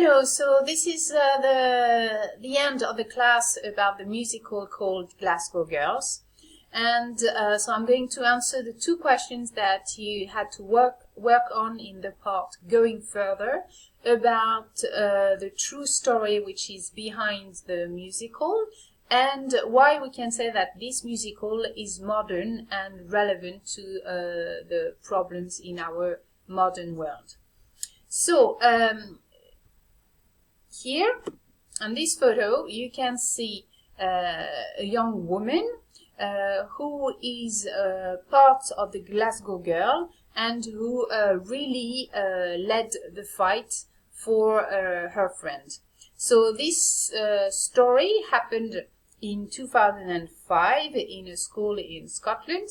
Hello, so this is the end of the class about the musical called Glasgow Girls. And so I'm going to answer the two questions that you had to work on in the part going further about the true story which is behind the musical and why we can say that this musical is modern and relevant to the problems in our modern world. So, here on this photo you can see a young woman who is part of the Glasgow Girl and who really led the fight for her friend. So this story happened in 2005 in a school in Scotland,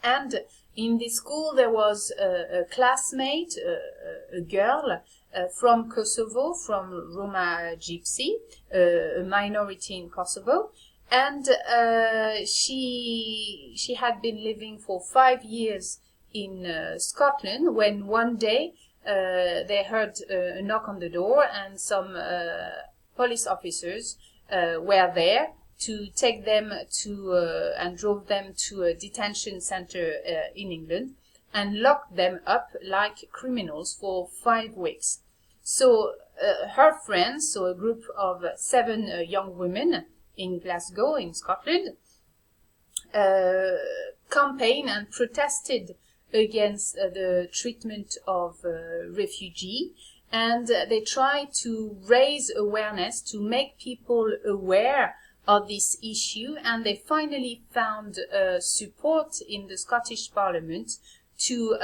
and in this school there was a classmate, a girl from Kosovo, from Roma Gypsy, a minority in Kosovo, and she had been living for 5 years in Scotland when one day they heard a knock on the door and some police officers were there to take them to and drove them to a detention center in England and locked them up like criminals for 5 weeks. So her friends, so a group of 7 young women in Glasgow in Scotland, campaigned and protested against the treatment of refugees, and they tried to raise awareness, to make people aware of this issue, and they finally found support in the Scottish Parliament to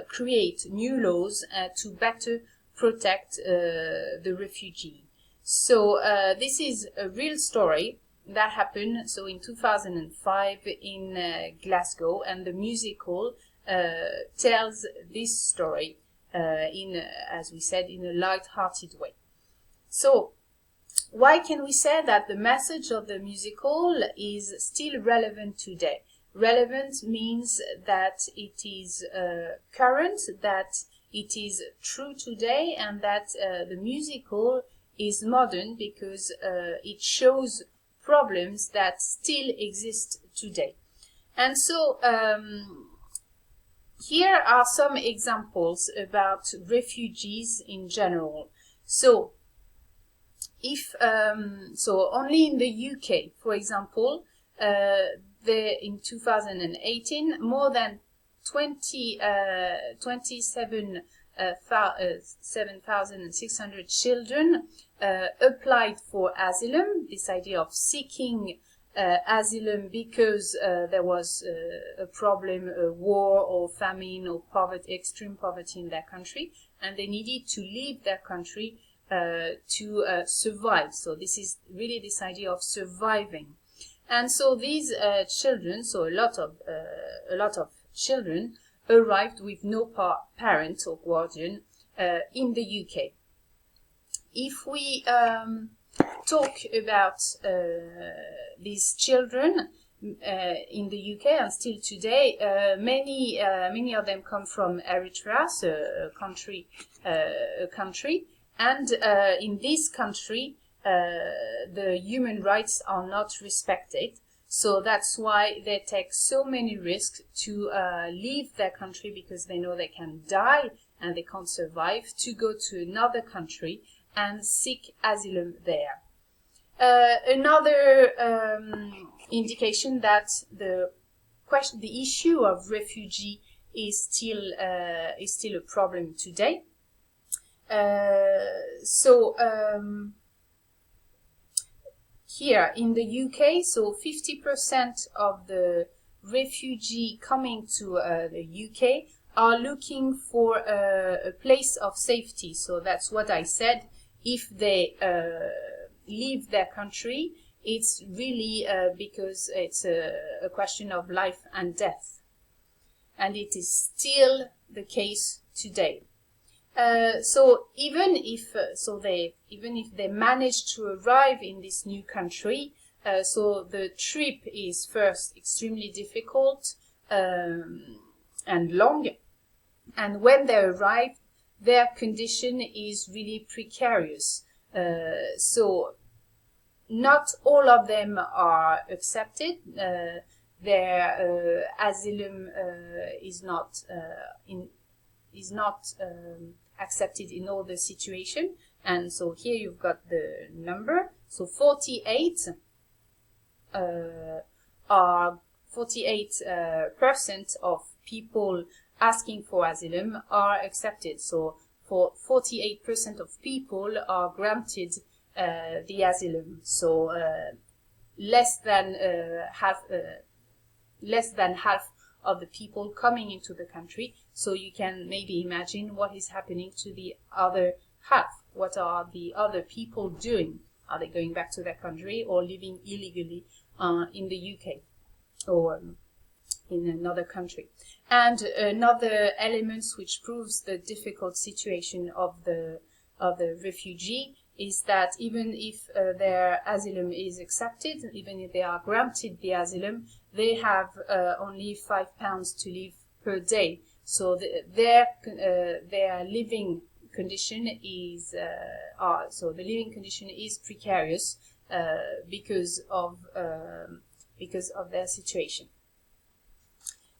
create new laws to better protect the refugee. So this is a real story that happened so in 2005 in Glasgow, and the musical tells this story in, as we said, in a light-hearted way. So why can we say that the message of the musical is still relevant today? Relevant means that it is current, that it is true today, and that the musical is modern because it shows problems that still exist today. And so here are some examples about refugees in general. So if so only in the UK, for example, there in 2018 more than 7,600 children applied for asylum, this idea of seeking asylum because there was a problem, a war or famine or poverty, extreme poverty in their country, and they needed to leave their country to survive. So this is really this idea of surviving. And so these children, so a lot of children arrived with no parent or guardian in the UK. If we talk about these children in the UK and still today, many of them come from Eritrea, so a country, and in this country the human rights are not respected. So that's why they take so many risks to leave their country, because they know they can die and they can't survive, to go to another country and seek asylum there. Another indication that the issue of refugee is still a problem today. Here in the UK, so 50% of the refugee coming to the UK are looking for a place of safety. So that's what I said. If they leave their country, it's really because it's a question of life and death. And it is still the case today. So even if they manage to arrive in this new country, so the trip is first extremely difficult and long, and when they arrive, their condition is really precarious. So not all of them are accepted. Their asylum is not accepted in all the situation. And so here you've got the number. So 48 48% of people asking for asylum are accepted. So for 48% of people are granted the asylum. So less than half of the people coming into the country. So you can maybe imagine what is happening to the other half. What are the other people doing? Are they going back to their country or living illegally in the UK or in another country? And another element which proves the difficult situation of the refugee is that even if their asylum is accepted, even if they are granted the asylum, they have only £5 to live per day. So their living condition is the living condition is precarious because of their situation.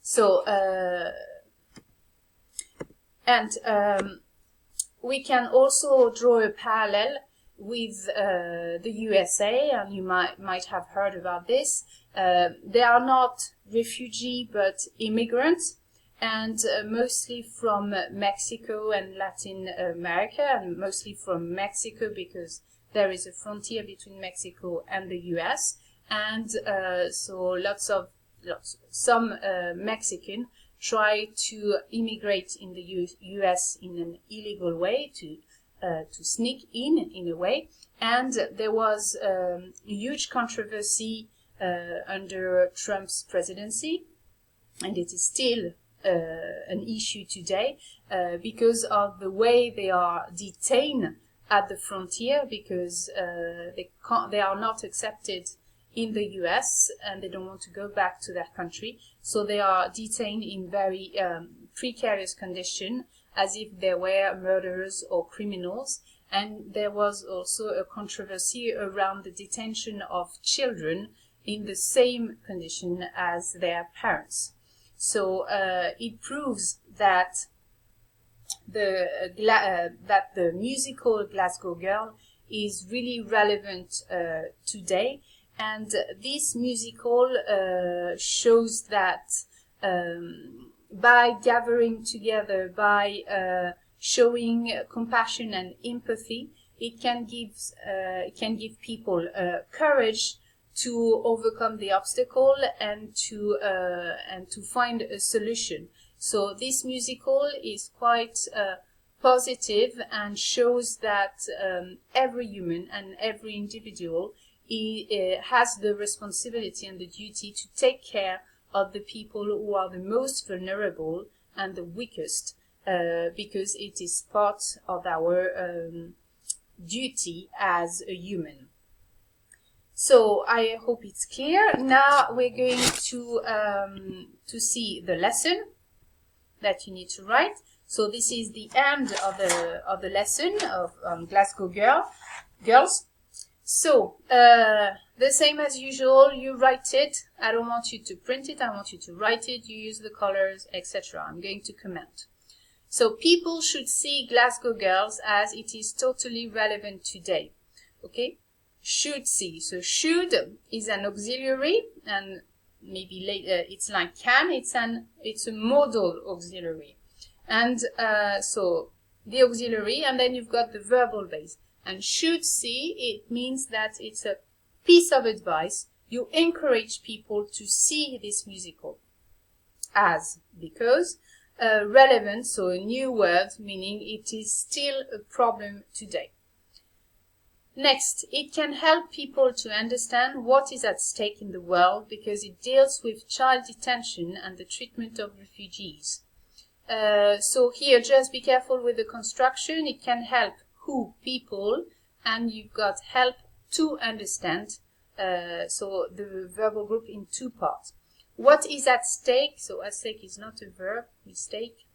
So we can also draw a parallel with the USA, and you might have heard about this. They are not refugee but immigrants, and mostly from Mexico and Latin America, and mostly from Mexico because there is a frontier between Mexico and the US, and so some Mexican try to immigrate in the US in an illegal way, to sneak in a way. And there was a huge controversy under Trump's presidency, and it is still an issue today because of the way they are detained at the frontier, because they are not accepted in the US and they don't want to go back to their country, so they are detained in very precarious condition, as if they were murderers or criminals. And there was also a controversy around the detention of children in the same condition as their parents. So it proves that the musical Glasgow Girl is really relevant today. And this musical shows that by gathering together, by showing compassion and empathy, it can give people courage to overcome the obstacle and to find a solution. So this musical is quite positive and shows that every human and every individual has the responsibility and the duty to take care of the people who are the most vulnerable and the weakest, because it is part of our duty as a human. So I hope it's clear. Now we're going to see the lesson that you need to write. So this is the end of the lesson of Glasgow Girls. So the same as usual, you write it. I don't want you to print it, I want you to write it. You use the colors, etc. I'm going to comment. So people should see Glasgow Girls as it is totally relevant today. Okay? Should see. So should is an auxiliary, and maybe later it's like can. It's a modal auxiliary, and so the auxiliary, and then you've got the verbal base. And should see, it means that it's a piece of advice. You encourage people to see this musical as, because relevant, so a new word, meaning it is still a problem today. Next, it can help people to understand what is at stake in the world, because it deals with child detention and the treatment of refugees. So here, just be careful with the construction. It can help people, and you've got help to understand. So the verbal group in two parts. What is at stake? So at stake is not a verb, mistake.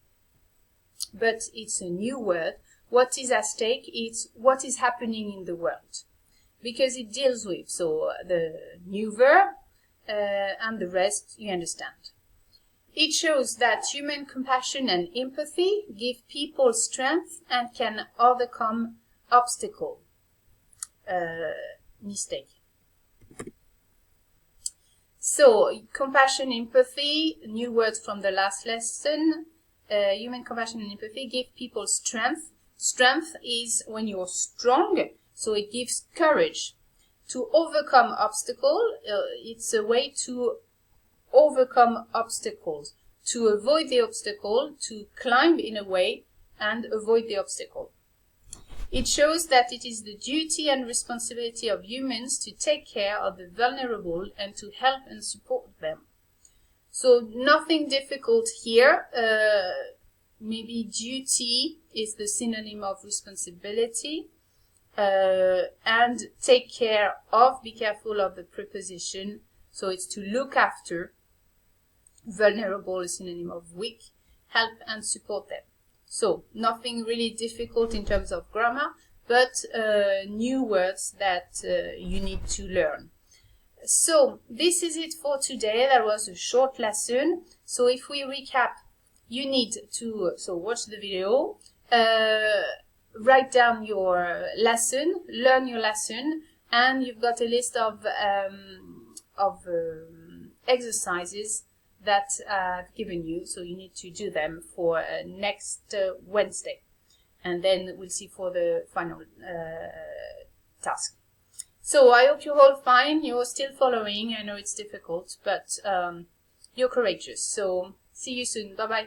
but it's a new word. What is at stake is what is happening in the world, because it deals with the new verb and the rest you understand. It shows that human compassion and empathy give people strength and can overcome obstacle. Mistake. So, compassion, empathy, new words from the last lesson. Human compassion and empathy give people strength. Strength is when you're strong, so it gives courage. To overcome obstacle, it's a way to overcome obstacles, to avoid the obstacle, to climb in a way and avoid the obstacle. It shows that it is the duty and responsibility of humans to take care of the vulnerable and to help and support them. So nothing difficult here. Maybe duty is the synonym of responsibility. And take care of, be careful of the preposition. So it's to look after. Vulnerable is synonym of weak. Help and support them. So nothing really difficult in terms of grammar, but new words that you need to learn. So this is it for today. That was a short lesson. So if we recap, you need to watch the video, write down your lesson, learn your lesson, and you've got a list of exercises that I've given you, so you need to do them for next Wednesday, and then we'll see for the final task. So I hope you're all fine, you're still following. I know it's difficult, but you're courageous. So see you soon. Bye bye.